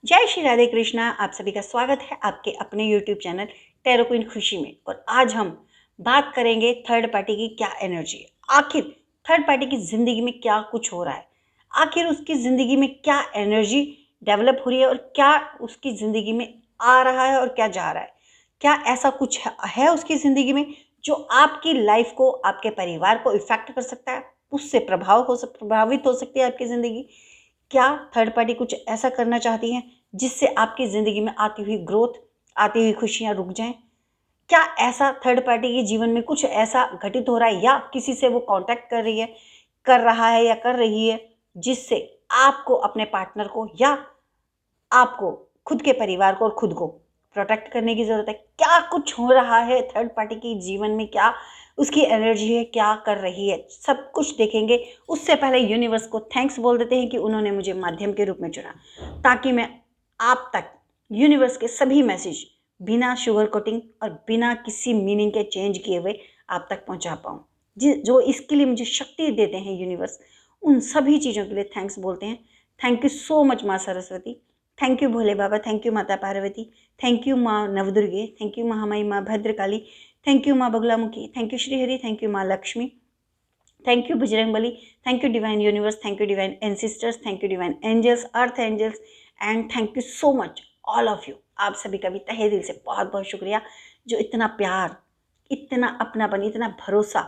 जय श्री राधे कृष्णा। आप सभी का स्वागत है आपके अपने YouTube चैनल टैरो क्वीन खुशी में। और आज हम बात करेंगे थर्ड पार्टी की क्या एनर्जी है। आखिर थर्ड पार्टी की ज़िंदगी में क्या कुछ हो रहा है, आखिर उसकी ज़िंदगी में क्या एनर्जी डेवलप हो रही है और क्या उसकी ज़िंदगी में आ रहा है और क्या जा रहा है। क्या ऐसा कुछ है उसकी ज़िंदगी में जो आपकी लाइफ को, आपके परिवार को इफ़ेक्ट कर सकता है, उससे प्रभावित हो सकती है आपकी ज़िंदगी। क्या थर्ड पार्टी कुछ ऐसा करना चाहती है जिससे आपकी ज़िंदगी में आती हुई ग्रोथ, आती हुई खुशियाँ रुक जाएं? क्या ऐसा थर्ड पार्टी के जीवन में कुछ ऐसा घटित हो रहा है या किसी से वो कांटेक्ट कर रही है, कर रहा है या कर रही है, जिससे आपको अपने पार्टनर को या आपको खुद के परिवार को और खुद को प्रोटेक्ट करने की ज़रूरत है? क्या कुछ हो रहा है थर्ड पार्टी के जीवन में, क्या उसकी एनर्जी है, क्या कर रही है, सब कुछ देखेंगे। उससे पहले यूनिवर्स को थैंक्स बोल देते हैं कि उन्होंने मुझे माध्यम के रूप में चुना, ताकि मैं आप तक यूनिवर्स के सभी मैसेज बिना शुगर कोटिंग और बिना किसी मीनिंग के चेंज किए हुए आप तक पहुंचा पाऊँ। जो इसके लिए मुझे शक्ति देते हैं यूनिवर्स, उन सभी चीज़ों के लिए थैंक्स बोलते हैं। थैंक यू सो मच माँ Saraswati, thank you Bhole Baba, thank you माता पार्वती, थैंक यू माँ नवदुर्गे, थैंक यू महामाई माँ भद्रकाली, थैंक यू माँ Baglamukhi, thank you Shrihari, thank you माँ Lakshmi, thank you Bajrangbali, thank you divine universe, thank you divine ancestors, thank you divine angels, earth angels, and thank you so much all of you. आप सभी का भी तहे दिल से बहुत बहुत शुक्रिया, जो इतना प्यार, इतना अपनापन, इतना भरोसा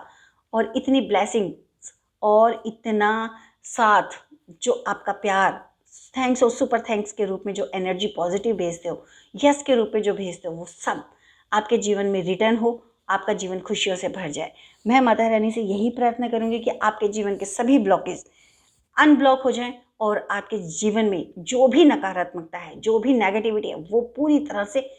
और इतनी ब्लेसिंग्स और इतना साथ, जो आपका प्यार, थैंक्स और सुपर थैंक्स के रूप में जो एनर्जी पॉजिटिव भेजते हो, यस के रूप में जो भेजते हो, वो सब आपके जीवन में रिटर्न हो, आपका जीवन खुशियों से भर जाए। मैं माता रानी से यही प्रार्थना करूंगी कि आपके जीवन के सभी ब्लॉकेज अनब्लॉक हो जाएं और आपके जीवन में जो भी नकारात्मकता है, जो भी नेगेटिविटी है, वो पूरी तरह से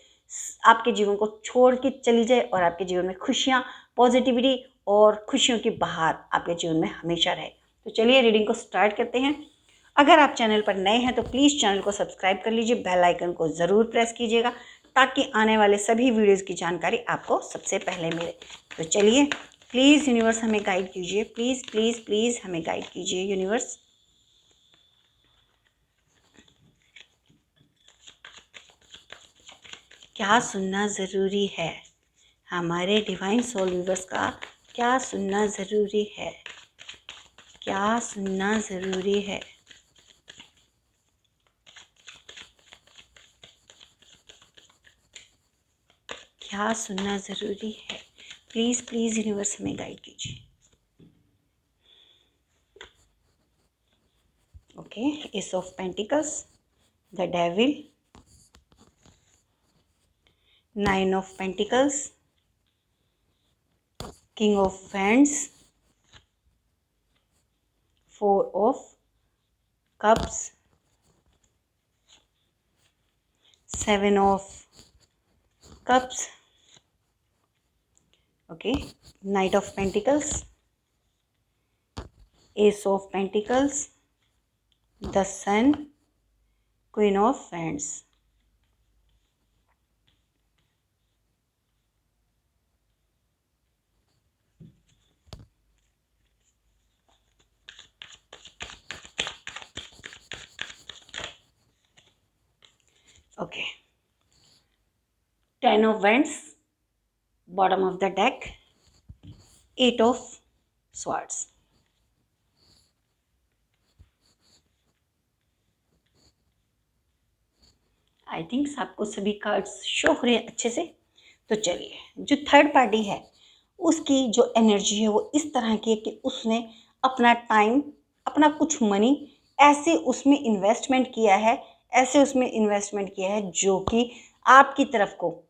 आपके जीवन को छोड़ के चली जाए और आपके जीवन में खुशियाँ, पॉजिटिविटी और खुशियों की बहार आपके जीवन में हमेशा रहे। तो चलिए रीडिंग को स्टार्ट करते हैं। अगर आप चैनल पर नए हैं तो प्लीज़ चैनल को सब्सक्राइब कर लीजिए, बेल आइकन को ज़रूर प्रेस कीजिएगा, ताकि आने वाले सभी वीडियोस की जानकारी आपको सबसे पहले मिले। तो चलिए, प्लीज़ यूनिवर्स हमें गाइड कीजिए, प्लीज़ प्लीज़ प्लीज़ हमें गाइड कीजिए यूनिवर्स। क्या सुनना ज़रूरी है, हमारे डिवाइन सोल व्यूवर्स का क्या सुनना ज़रूरी है, क्या सुनना ज़रूरी है। क्या सुनना ज़रूरी है, प्लीज़ प्लीज़ यूनिवर्स हमें गाइड कीजिए। Okay, ace of pentacles, the devil, nine of pentacles, king of wands, four of cups, seven of cups, okay, knight of pentacles, ace of pentacles, the sun, queen of wands. Okay, ten of wands, bottom of the deck, eight of swords. I think आपको सभी cards show हो रहे हैं अच्छे से। तो चलिए, जो थर्ड पार्टी है उसकी जो एनर्जी है वो इस तरह की है कि उसने अपना टाइम, अपना कुछ मनी ऐसे उसमें इन्वेस्टमेंट किया है, ऐसे उसमें इन्वेस्टमेंट किया है जो कि आपकी तरफ को,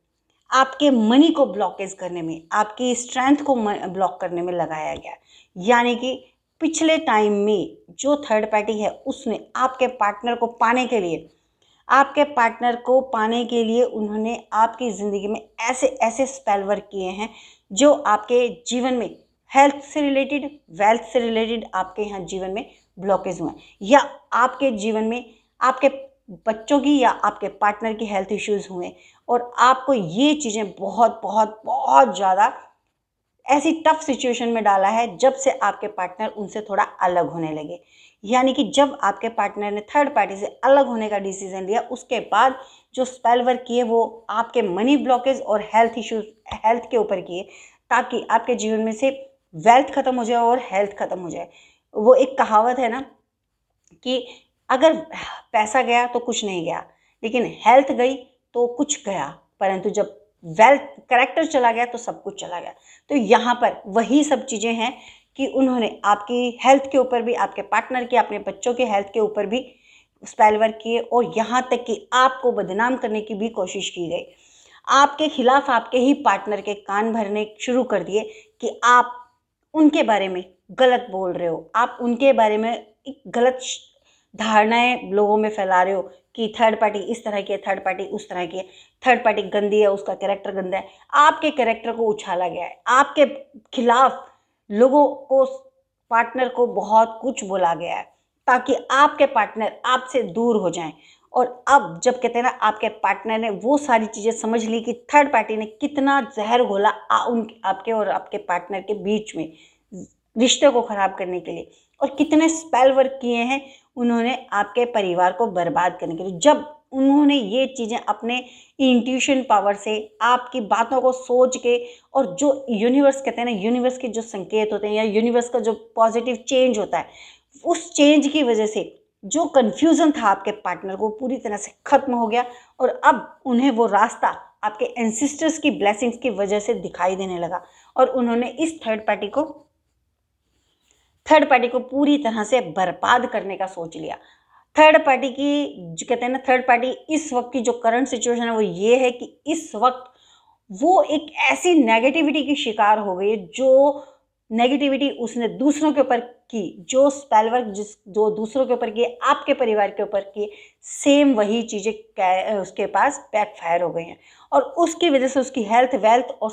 आपके मनी को ब्लॉकेज करने में, आपकी स्ट्रेंथ को ब्लॉक करने में लगाया गया। यानी कि पिछले टाइम में जो थर्ड पार्टी है उसने आपके पार्टनर को पाने के लिए, उन्होंने आपकी ज़िंदगी में ऐसे ऐसे स्पेल वर्क किए हैं जो आपके जीवन में हेल्थ से रिलेटेड, वेल्थ से रिलेटेड आपके यहाँ जीवन में ब्लॉकेज हुए हैं, या आपके जीवन में आपके बच्चों की या आपके पार्टनर की हेल्थ इश्यूज़ हुए, और आपको ये चीज़ें बहुत बहुत बहुत ज़्यादा ऐसी टफ सिचुएशन में डाला है जब से आपके पार्टनर उनसे थोड़ा अलग होने लगे, यानी कि जब आपके पार्टनर ने थर्ड पार्टी से अलग होने का डिसीजन लिया, उसके बाद जो स्पेल वर्क किए वो आपके मनी ब्लॉकेज और हेल्थ इश्यूज, हेल्थ के ऊपर किए, ताकि आपके जीवन में से वेल्थ खत्म हो जाए और हेल्थ खत्म हो जाए। वो एक कहावत है ना कि अगर पैसा गया तो कुछ नहीं गया, लेकिन हेल्थ गई तो कुछ गया, परंतु जब वेल्थ कैरेक्टर चला गया तो सब कुछ चला गया। तो यहाँ पर वही सब चीज़ें हैं कि उन्होंने आपकी हेल्थ के ऊपर भी, आपके पार्टनर के, अपने बच्चों के हेल्थ के ऊपर भी स्पेल वर्क किए, और यहाँ तक कि आपको बदनाम करने की भी कोशिश की गई। आपके खिलाफ आपके ही पार्टनर के कान भरने शुरू कर दिए कि आप उनके बारे में गलत बोल रहे हो, आप उनके बारे में एक गलत धारणाएं लोगों में फैला रहे हो कि थर्ड पार्टी इस तरह की है, थर्ड पार्टी उस तरह की है, थर्ड पार्टी गंदी है, उसका कैरेक्टर गंदा है। आपके कैरेक्टर को उछाला गया है, आपके खिलाफ लोगों को, पार्टनर को बहुत कुछ बोला गया है, ताकि आपके पार्टनर आपसे दूर हो जाएं। और अब जब कहते हैं ना, आपके पार्टनर ने वो सारी चीज़ें समझ ली कि थर्ड पार्टी ने कितना जहर घोला आपके और आपके पार्टनर के बीच में रिश्ते को ख़राब करने के लिए, और कितने स्पेल वर्क किए हैं उन्होंने आपके परिवार को बर्बाद करने के लिए। जब उन्होंने ये चीज़ें अपने इंट्यूशन पावर से, आपकी बातों को सोच के, और जो यूनिवर्स कहते हैं ना, यूनिवर्स के जो संकेत होते हैं या यूनिवर्स का जो पॉजिटिव चेंज होता है, उस चेंज की वजह से जो कन्फ्यूज़न था आपके पार्टनर को पूरी तरह से ख़त्म हो गया, और अब उन्हें वो रास्ता आपके एंसिस्टर्स की ब्लेसिंग्स की वजह से दिखाई देने लगा, और उन्होंने इस थर्ड पार्टी को पूरी तरह से बर्बाद करने का सोच लिया। थर्ड पार्टी की जो कहते हैं ना, थर्ड पार्टी इस वक्त की जो करंट सिचुएशन है वो ये है कि इस वक्त वो एक ऐसी नेगेटिविटी की शिकार हो गई है, जो नेगेटिविटी उसने दूसरों के ऊपर की, जो स्पेल वर्क जो दूसरों के ऊपर किए, आपके परिवार के ऊपर किए, सेम वही चीज़ें उसके पास बैकफायर हो गई हैं, और उसकी वजह से उसकी हेल्थ, वेल्थ और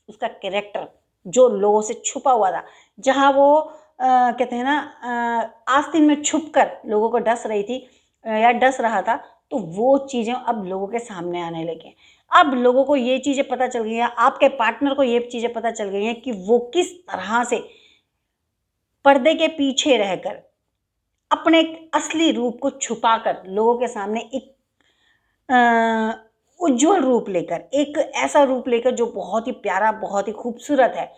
उसका कैरेक्टर जो लोगों से छुपा हुआ था, जहाँ वो कहते हैं ना, आस्तीन में छुप कर लोगों को डस रही थी या डस रहा था, तो वो चीज़ें अब लोगों के सामने आने लगी। अब लोगों को ये चीज़ें पता चल गई हैं, आपके पार्टनर को ये चीज़ें पता चल गई हैं कि वो किस तरह से पर्दे के पीछे रहकर अपने असली रूप को छुपाकर लोगों के सामने एक उज्जवल रूप लेकर, एक ऐसा रूप लेकर जो बहुत ही प्यारा, बहुत ही खूबसूरत है,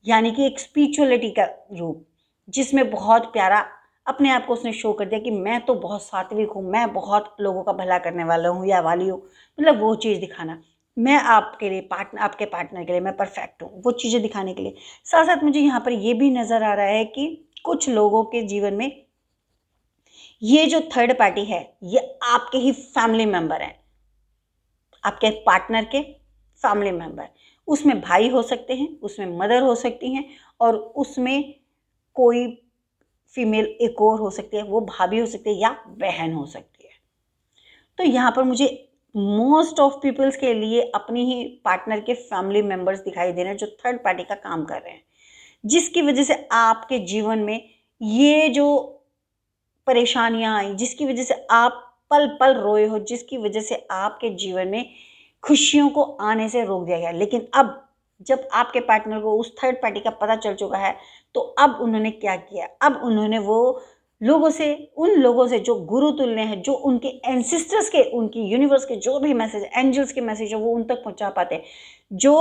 यानी कि एक स्पिरिचुअलिटी का रूप, जिसमें बहुत प्यारा अपने आप को उसने शो कर दिया कि मैं तो बहुत सात्विक हूँ, मैं बहुत लोगों का भला करने वाला हूँ या वाली हूँ, मतलब वो चीज़ दिखाना, मैं आपके लिए आपके पार्टनर के लिए मैं परफेक्ट हूँ, वो चीज़ें दिखाने के लिए। साथ साथ मुझे यहाँ पर ये भी नज़र आ रहा है कि कुछ लोगों के जीवन में ये जो थर्ड पार्टी है, ये आपके ही फैमिली मेम्बर हैं, आपके पार्टनर के फैमिली मेम्बर। उसमें भाई हो सकते हैं, उसमें मदर हो सकती हैं, और उसमें कोई फीमेल एक और हो सकती है, वो भाभी हो सकती है या बहन हो सकती है। तो यहाँ पर मुझे मोस्ट ऑफ पीपल्स के लिए अपनी ही पार्टनर के फैमिली मेम्बर्स दिखाई दे रहे हैं जो थर्ड पार्टी का काम कर रहे हैं, जिसकी वजह से आपके जीवन में ये जो परेशानियां आई, जिसकी वजह से आप पल पल रोए हो, जिसकी वजह से आपके जीवन में खुशियों को आने से रोक दिया गया। लेकिन अब जब आपके पार्टनर को उस थर्ड पार्टी का पता चल चुका है, तो अब उन्होंने क्या किया, अब उन्होंने वो लोगों से, उन लोगों से जो गुरु तुल्य हैं, जो उनके एंसिस्टर्स के, उनकी यूनिवर्स के जो भी मैसेज, एंजल्स के मैसेज है वो उन तक पहुंचा पाते हैं, जो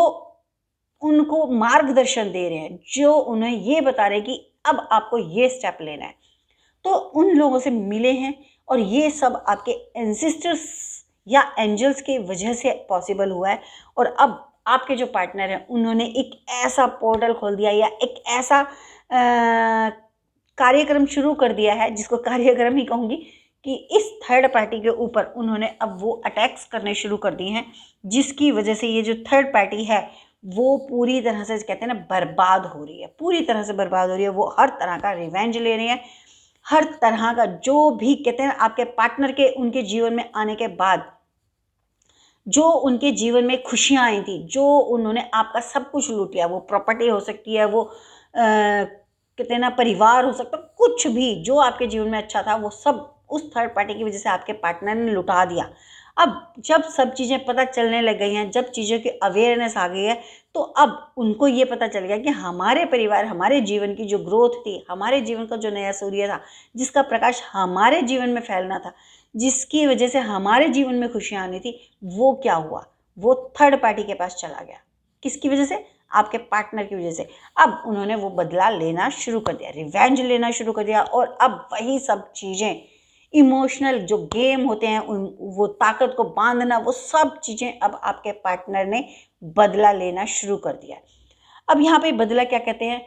उनको मार्गदर्शन दे रहे हैं, जो उन्हें ये बता रहे हैं कि अब आपको ये स्टेप लेना है, तो उन लोगों से मिले हैं। और ये सब आपके एंसिस्टर्स या एंजल्स की वजह से पॉसिबल हुआ है। और अब आपके जो पार्टनर हैं उन्होंने एक ऐसा पोर्टल खोल दिया या एक ऐसा कार्यक्रम शुरू कर दिया है, जिसको कार्यक्रम ही कहूँगी, कि इस थर्ड पार्टी के ऊपर उन्होंने अब वो अटैक्स करने शुरू कर दिए हैं, जिसकी वजह से ये जो थर्ड पार्टी है वो पूरी तरह से, कहते हैं ना, बर्बाद हो रही है, पूरी तरह से बर्बाद हो रही है। वो हर तरह का रिवेंज ले रही है, हर तरह का जो भी, कहते हैं आपके पार्टनर के उनके जीवन में आने के बाद जो उनके जीवन में खुशियाँ आई थी, जो उन्होंने आपका सब कुछ लूट लिया, वो प्रॉपर्टी हो सकती है, वो कहते हैं ना परिवार हो सकता है, कुछ भी जो आपके जीवन में अच्छा था वो सब उस थर्ड पार्टी की वजह से आपके पार्टनर ने लुटा दिया। अब जब सब चीज़ें पता चलने लग गई हैं, जब चीज़ों की अवेयरनेस आ गई है, तो अब उनको ये पता चल गया कि हमारे परिवार, हमारे जीवन की जो ग्रोथ थी, हमारे जीवन का जो नया सूर्य था, जिसका प्रकाश हमारे जीवन में फैलना था, जिसकी वजह से हमारे जीवन में खुशियाँ आनी थी, वो क्या हुआ? वो थर्ड पार्टी के पास चला गया। किसकी वजह से? आपके पार्टनर की वजह से। अब उन्होंने वो बदला लेना शुरू कर दिया, रिवेंज लेना शुरू कर दिया, और अब वही सब चीज़ें, इमोशनल जो गेम होते हैं, वो ताकत को बांधना, वो सब चीज़ें अब आपके पार्टनर ने बदला लेना शुरू कर दिया। अब यहाँ पे बदला क्या कहते हैं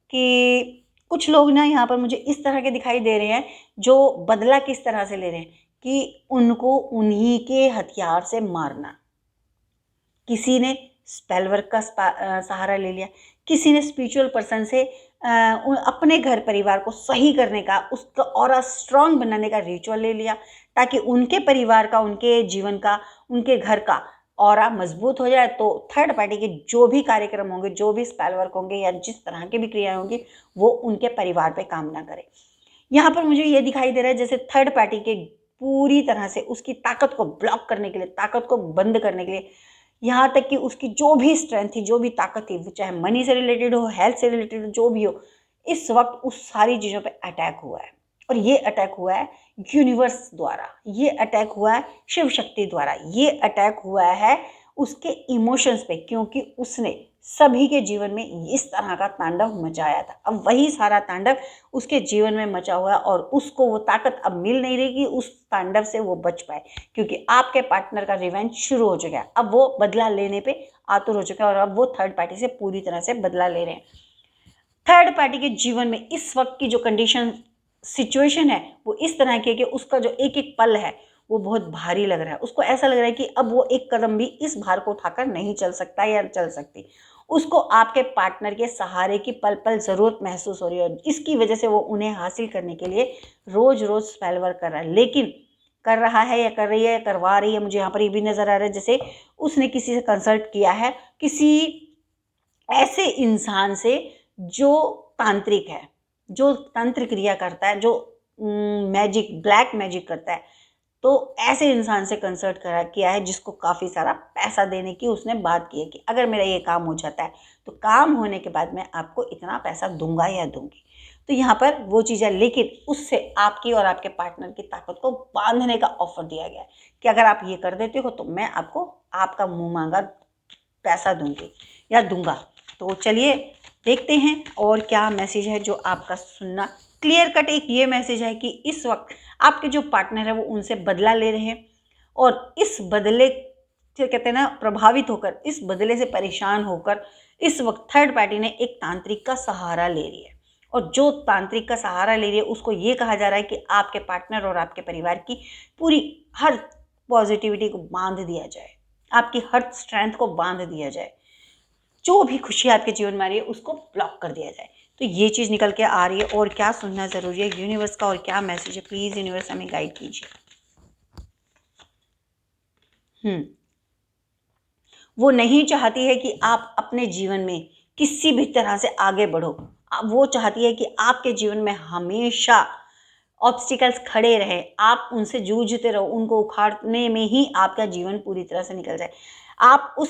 कि कुछ लोग ना यहाँ पर मुझे इस तरह के दिखाई दे रहे हैं, जो बदला किस तरह से ले रहे हैं कि उनको उन्हीं के हथियार से मारना। किसी ने स्पेल वर्क का सहारा ले लिया, किसी ने स्पिरिचुअल पर्सन से अपने घर परिवार को सही करने का, उसका ऑरा स्ट्रांग बनाने का रिचुअल ले लिया, ताकि उनके परिवार का, उनके जीवन का, उनके घर का ऑरा मजबूत हो जाए। तो थर्ड पार्टी के जो भी कार्यक्रम होंगे, जो भी स्पेल वर्क होंगे, या जिस तरह की भी क्रियाएं होंगी, वो उनके परिवार पे काम ना करे। यहाँ पर मुझे ये दिखाई दे रहा है जैसे थर्ड पार्टी के पूरी तरह से उसकी ताकत को ब्लॉक करने के लिए, ताकत को बंद करने के लिए, यहाँ तक कि उसकी जो भी स्ट्रेंथ थी, जो भी ताकत थी, वो चाहे मनी से रिलेटेड हो, हेल्थ से रिलेटेड हो, जो भी हो, इस वक्त उस सारी चीज़ों पे अटैक हुआ है। और ये अटैक हुआ है यूनिवर्स द्वारा, ये अटैक हुआ है शिव शक्ति द्वारा, ये अटैक हुआ है उसके इमोशंस पे, क्योंकि उसने सभी के जीवन में इस तरह का तांडव मचाया था। अब वही सारा तांडव उसके जीवन में मचा हुआ है, और उसको वो ताकत अब मिल नहीं रही कि उस तांडव से वो बच पाए, क्योंकि आपके पार्टनर का रिवेंज शुरू हो चुका है। अब वो बदला लेने पे आतुर हो चुका है, और अब वो थर्ड पार्टी से पूरी तरह से बदला ले रहे हैं। थर्ड पार्टी के जीवन में इस वक्त की जो कंडीशन, सिचुएशन है, वो इस तरह की है कि उसका जो एक एक पल है वो बहुत भारी लग रहा है। उसको ऐसा लग रहा है कि अब वो एक कदम भी इस भार को उठाकर नहीं चल सकता या चल सकती। उसको आपके पार्टनर के सहारे की पल पल ज़रूरत महसूस हो रही है, और इसकी वजह से वो उन्हें हासिल करने के लिए रोज़ रोज़ स्पेल वर्क कर रहा है। लेकिन कर रहा है या कर रही है या करवा रही है, मुझे यहाँ पर ये भी नज़र आ रहा है जैसे उसने किसी से कंसल्ट किया है, किसी ऐसे इंसान से जो तांत्रिक है, जो तंत्र क्रिया करता है, जो मैजिक, ब्लैक मैजिक करता है। तो ऐसे इंसान से कंसल्ट करा किया है, जिसको काफ़ी सारा पैसा देने की उसने बात की है कि अगर मेरा ये काम हो जाता है, तो काम होने के बाद मैं आपको इतना पैसा दूंगा या दूंगी। तो यहाँ पर वो चीज़ है, लेकिन उससे आपकी और आपके पार्टनर की ताकत को बांधने का ऑफर दिया गया है कि अगर आप ये कर देते हो तो मैं आपको आपका मुंह मांगा पैसा दूंगी या दूंगा। तो चलिए देखते हैं और क्या मैसेज है जो आपका सुनना। क्लियर कट एक ये मैसेज है कि इस वक्त आपके जो पार्टनर है वो उनसे बदला ले रहे हैं, और इस बदले से कहते हैं ना, प्रभावित होकर, इस बदले से परेशान होकर इस वक्त थर्ड पार्टी ने एक तांत्रिक का सहारा ले लिया है। और जो तांत्रिक का सहारा ले रही है उसको ये कहा जा रहा है कि आपके पार्टनर और आपके परिवार की पूरी हर पॉजिटिविटी को बांध दिया जाए, आपकी हर स्ट्रेंथ को बांध दिया जाए, जो भी खुशी आपके जीवन में आ रही है उसको ब्लॉक कर दिया जाए। तो ये चीज़ निकल के आ रही है, और क्या सुनना ज़रूरी है यूनिवर्स का, और क्या मैसेज है, प्लीज़ यूनिवर्स हमें गाइड कीजिए। वो नहीं चाहती है कि आप अपने जीवन में किसी भी तरह से आगे बढ़ो। वो चाहती है कि आपके जीवन में हमेशा ऑब्स्टिकल्स खड़े रहे, आप उनसे जूझते रहो, उनको उखाड़ने में ही आपका जीवन पूरी तरह से निकल जाए। आप उस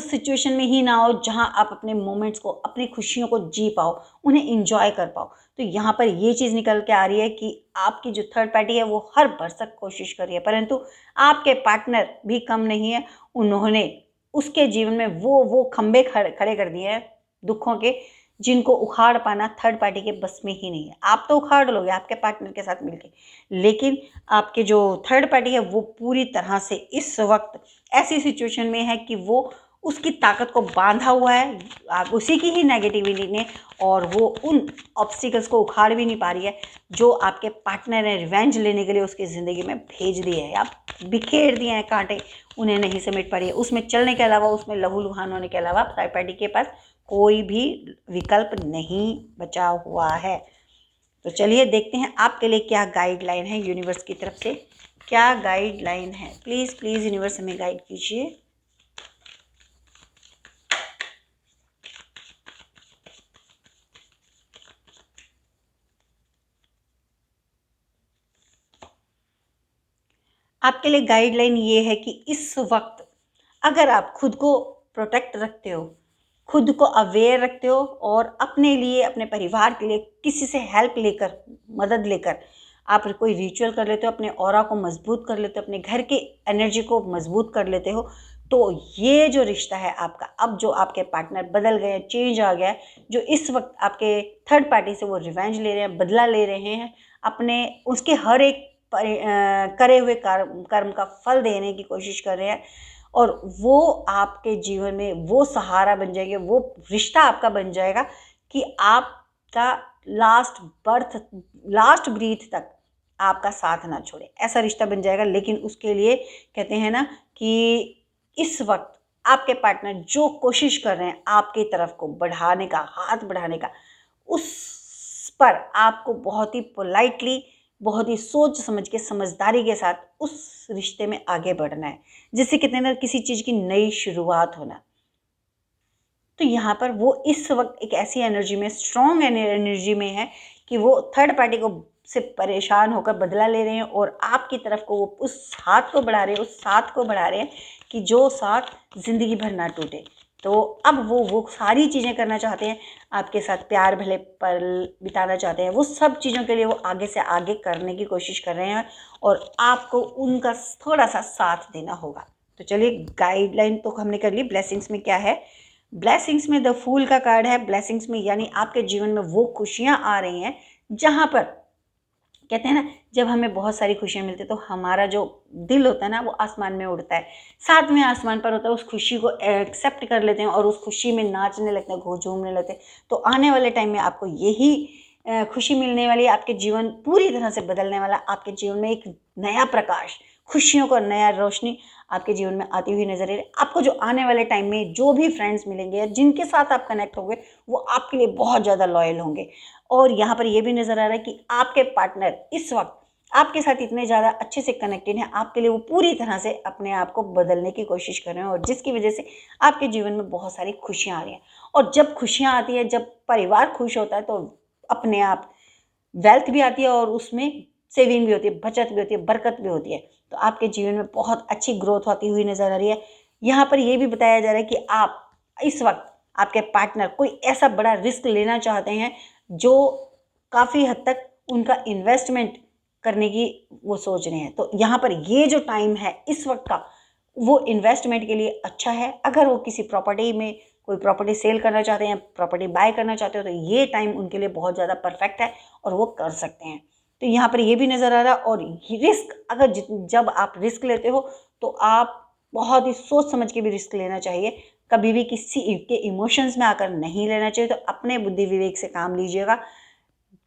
सिचुएशन में ही ना हो जहां आप अपने मोमेंट्स को, अपनी खुशियों को जी पाओ, उन्हें इंजॉय कर पाओ। तो यहाँ पर ये चीज़ निकल के आ रही है कि आपकी जो थर्ड पार्टी है वो हर भरसक कोशिश कर रही है, परंतु आपके पार्टनर भी कम नहीं है। उन्होंने उसके जीवन में वो खंबे खड़े कर दिए हैं दुखों के, जिनको उखाड़ पाना थर्ड पार्टी के बस में ही नहीं है। आप तो उखाड़ लोगे आपके पार्टनर के साथ मिलके, लेकिन आपके जो थर्ड पार्टी है वो पूरी तरह से इस वक्त ऐसी सिचुएशन में है कि वो उसकी ताकत को बांधा हुआ है आप उसी की ही नेगेटिविटी ने, और वो उन ऑब्स्टिकल्स को उखाड़ भी नहीं पा रही है जो आपके पार्टनर ने रिवेंज लेने के लिए उसकी ज़िंदगी में भेज दिए हैं। आप बिखेर दिए हैं कांटे, उन्हें नहीं समेट पा रही है। उसमें चलने के अलावा, उसमें लहूलुहान होने के अलावा थर्ड पार्टी के पास कोई भी विकल्प नहीं बचा हुआ है। तो चलिए देखते हैं आपके लिए क्या गाइडलाइन है यूनिवर्स की तरफ से, क्या गाइडलाइन है। प्लीज़ प्लीज़ यूनिवर्स हमें गाइड कीजिए। आपके लिए गाइडलाइन ये है कि इस वक्त अगर आप खुद को प्रोटेक्ट रखते हो, खुद को अवेयर रखते हो और अपने लिए, अपने परिवार के लिए किसी से हेल्प लेकर, मदद लेकर आप कोई रिचुअल कर लेते हो, अपने ऑरा को मजबूत कर लेते हो, अपने घर की एनर्जी को मजबूत कर लेते हो, तो ये जो रिश्ता है आपका, अब जो आपके पार्टनर बदल गए, चेंज आ गया है, जो इस वक्त आपके थर्ड पार्टी से वो रिवेंज ले रहे हैं, बदला ले रहे हैं, अपने उसके हर एक करे हुए कर्म का फल देने की कोशिश कर रहे हैं, और वो आपके जीवन में वो सहारा बन जाएंगे, वो रिश्ता आपका बन जाएगा कि आपका लास्ट ब्रीथ तक आपका साथ ना छोड़े, ऐसा रिश्ता बन जाएगा। लेकिन उसके लिए कहते हैं ना कि इस वक्त आपके पार्टनर जो कोशिश कर रहे हैं आपकी तरफ को बढ़ाने का, हाथ बढ़ाने का, उस पर आपको बहुत ही पोलाइटली, बहुत ही सोच समझ के, समझदारी के साथ उस रिश्ते में आगे बढ़ना है, जिससे कितने ना किसी चीज़ की नई शुरुआत होना। तो यहाँ पर वो इस वक्त एक ऐसी एनर्जी में, स्ट्रॉन्ग एनर्जी में है कि वो थर्ड पार्टी को से परेशान होकर बदला ले रहे हैं और आपकी तरफ को वो उस हाथ को बढ़ा रहे हैं, उस साथ को बढ़ा रहे हैं कि जो साथ ज़िंदगी भर ना टूटे। तो अब वो सारी चीज़ें करना चाहते हैं, आपके साथ प्यार भले पल बिताना चाहते हैं, वो सब चीज़ों के लिए वो आगे से आगे करने की कोशिश कर रहे हैं और आपको उनका थोड़ा सा साथ देना होगा। तो चलिए, गाइडलाइन तो हमने कर ली। ब्लेसिंग्स में क्या है? ब्लेसिंग्स में द फूल का कार्ड है। ब्लेसिंग्स में यानी आपके जीवन में वो खुशियाँ आ रही हैं जहाँ पर कहते हैं ना, जब हमें बहुत सारी खुशियाँ मिलती है तो हमारा जो दिल होता है ना वो आसमान में उड़ता है, साथ में आसमान पर होता है, उस खुशी को एक्सेप्ट कर लेते हैं और उस खुशी में नाचने लगते हैं, झूमने लगते हैं। तो आने वाले टाइम में आपको यही खुशी मिलने वाली है, आपके जीवन पूरी तरह से बदलने वाला, आपके जीवन में एक नया प्रकाश, खुशियों का नया रोशनी आपके जीवन में आती हुई नजर आ रही है। आपको जो आने वाले टाइम में जो भी फ्रेंड्स मिलेंगे या जिनके साथ आप कनेक्ट होंगे वो आपके लिए बहुत ज़्यादा लॉयल होंगे। और यहाँ पर ये भी नज़र आ रहा है कि आपके पार्टनर इस वक्त आपके साथ इतने ज़्यादा अच्छे से कनेक्टेड हैं, आपके लिए वो पूरी तरह से अपने आप को बदलने की कोशिश कर रहे हैं, और जिसकी वजह से आपके जीवन में बहुत सारी खुशियाँ आ रही हैं। और जब खुशियाँ आती हैं, जब परिवार खुश होता है, तो अपने आप वेल्थ भी आती है और उसमें सेविंग भी होती है, बचत भी होती है, बरकत भी होती है। तो आपके जीवन में बहुत अच्छी ग्रोथ होती हुई नज़र आ रही है। यहाँ पर यह भी बताया जा रहा है कि आप इस वक्त, आपके पार्टनर कोई ऐसा बड़ा रिस्क लेना चाहते हैं जो काफ़ी हद तक उनका इन्वेस्टमेंट करने की वो सोच रहे हैं। तो यहाँ पर ये जो टाइम है इस वक्त का, वो इन्वेस्टमेंट के लिए अच्छा है। अगर वो किसी प्रॉपर्टी में कोई प्रॉपर्टी सेल करना चाहते हैं, प्रॉपर्टी बाय करना चाहते हो, तो ये टाइम उनके लिए बहुत ज़्यादा परफेक्ट है और वो कर सकते हैं। तो यहाँ पर ये भी नज़र आ रहा है। और रिस्क, अगर जब आप रिस्क लेते हो तो आप बहुत ही सोच समझ के भी रिस्क लेना चाहिए। कभी भी किसी के इमोशंस में आकर नहीं लेना चाहिए। तो अपने बुद्धि विवेक से काम लीजिएगा।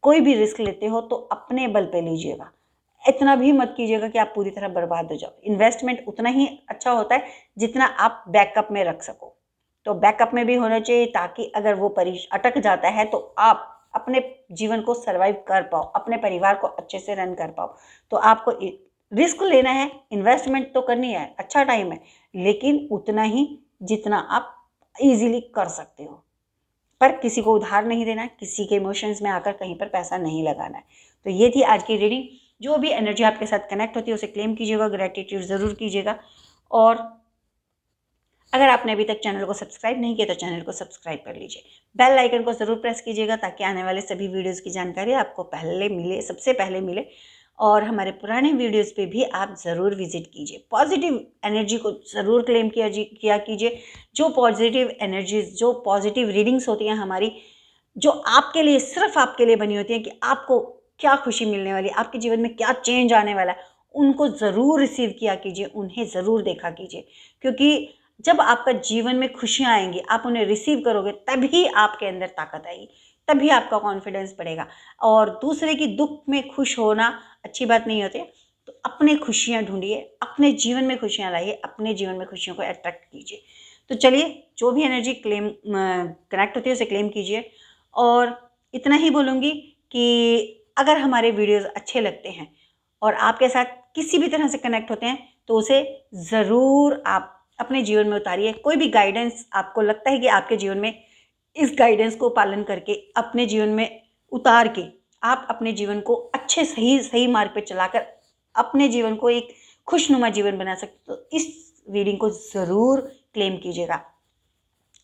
कोई भी रिस्क लेते हो तो अपने बल पे लीजिएगा, इतना भी मत कीजिएगा कि आप पूरी तरह बर्बाद हो जाओ। इन्वेस्टमेंट उतना ही अच्छा होता है जितना आप बैकअप में रख सको। तो बैकअप में भी होना चाहिए ताकि अगर वो अटक जाता है तो आप अपने जीवन को सर्वाइव कर पाओ, अपने परिवार को अच्छे से रन कर पाओ। तो आपको रिस्क लेना है, इन्वेस्टमेंट तो करनी है, अच्छा टाइम है, लेकिन उतना ही जितना आप इजीली कर सकते हो। पर किसी को उधार नहीं देना है, किसी के इमोशंस में आकर कहीं पर पैसा नहीं लगाना है। तो ये थी आज की रीडिंग। जो भी एनर्जी आपके साथ कनेक्ट होती है उसे क्लेम कीजिएगा, ग्रेटिट्यूड ज़रूर कीजिएगा। और अगर आपने अभी तक चैनल को सब्सक्राइब नहीं किया तो चैनल को सब्सक्राइब कर लीजिए, बेल आइकन को ज़रूर प्रेस कीजिएगा ताकि आने वाले सभी वीडियोज़ की जानकारी आपको पहले मिले, सबसे पहले मिले। और हमारे पुराने वीडियोज़ पे भी आप ज़रूर विजिट कीजिए। पॉजिटिव एनर्जी को ज़रूर क्लेम किया कीजिए। जो पॉजिटिव एनर्जीज, जो पॉजिटिव रीडिंग्स होती हैं हमारी, जो आपके लिए, सिर्फ आपके लिए बनी होती हैं कि आपको क्या खुशी मिलने वाली है, आपके जीवन में क्या चेंज आने वाला है, उनको ज़रूर रिसीव किया कीजिए, उन्हें ज़रूर देखा कीजिए। क्योंकि जब आपका जीवन में खुशियाँ आएंगी, आप उन्हें रिसीव करोगे, तभी आपके अंदर ताकत आएगी, तभी आपका कॉन्फिडेंस बढ़ेगा। और दूसरे की दुख में खुश होना अच्छी बात नहीं होती। तो अपने खुशियाँ ढूंढिए, अपने जीवन में खुशियाँ लाइए, अपने जीवन में खुशियों को अट्रैक्ट कीजिए। तो चलिए, जो भी एनर्जी कनेक्ट होती है उसे क्लेम कीजिए। और इतना ही बोलूँगी कि अगर हमारे वीडियोज़ अच्छे लगते हैं और आपके साथ किसी भी तरह से कनेक्ट होते हैं तो उसे ज़रूर आप अपने जीवन में उतारिए। कोई भी गाइडेंस आपको लगता है कि आपके जीवन में, इस गाइडेंस को पालन करके, अपने जीवन में उतार के, आप अपने जीवन को अच्छे सही मार्ग पे चलाकर अपने जीवन को एक खुशनुमा जीवन बना सकते हो, तो इस रीडिंग को ज़रूर क्लेम कीजिएगा।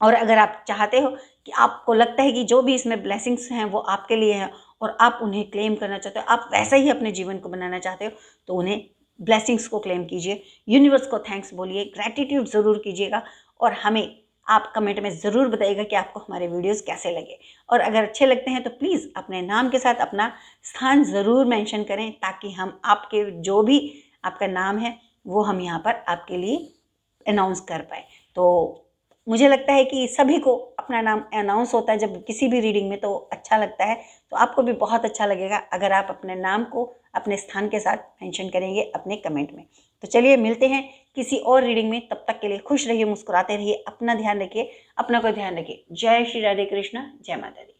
और अगर आप चाहते हो कि आपको लगता है कि जो भी इसमें ब्लेसिंग्स हैं वो आपके लिए हैं और आप उन्हें क्लेम करना चाहते हो, आप वैसा ही अपने जीवन को बनाना चाहते हो, तो उन्हें ब्लेसिंग्स को क्लेम कीजिए, यूनिवर्स को थैंक्स बोलिए, ग्रैटिट्यूड ज़रूर कीजिएगा और हमें आप कमेंट में ज़रूर बताइएगा कि आपको हमारे वीडियोस कैसे लगे। और अगर अच्छे लगते हैं तो प्लीज़ अपने नाम के साथ अपना स्थान ज़रूर मेंशन करें, ताकि हम आपके जो भी आपका नाम है वो हम यहाँ पर आपके लिए अनाउंस कर पाए। तो मुझे लगता है कि सभी को अपना नाम अनाउंस होता है जब किसी भी रीडिंग में, तो अच्छा लगता है। तो आपको भी बहुत अच्छा लगेगा अगर आप अपने नाम को अपने स्थान के साथ मेंशन करेंगे अपने कमेंट में। तो चलिए मिलते हैं किसी और रीडिंग में, तब तक के लिए खुश रहिए, मुस्कुराते रहिए, अपना ध्यान रखिए, अपना को ध्यान रखिए। जय श्री राधे कृष्णा, जय माता दी।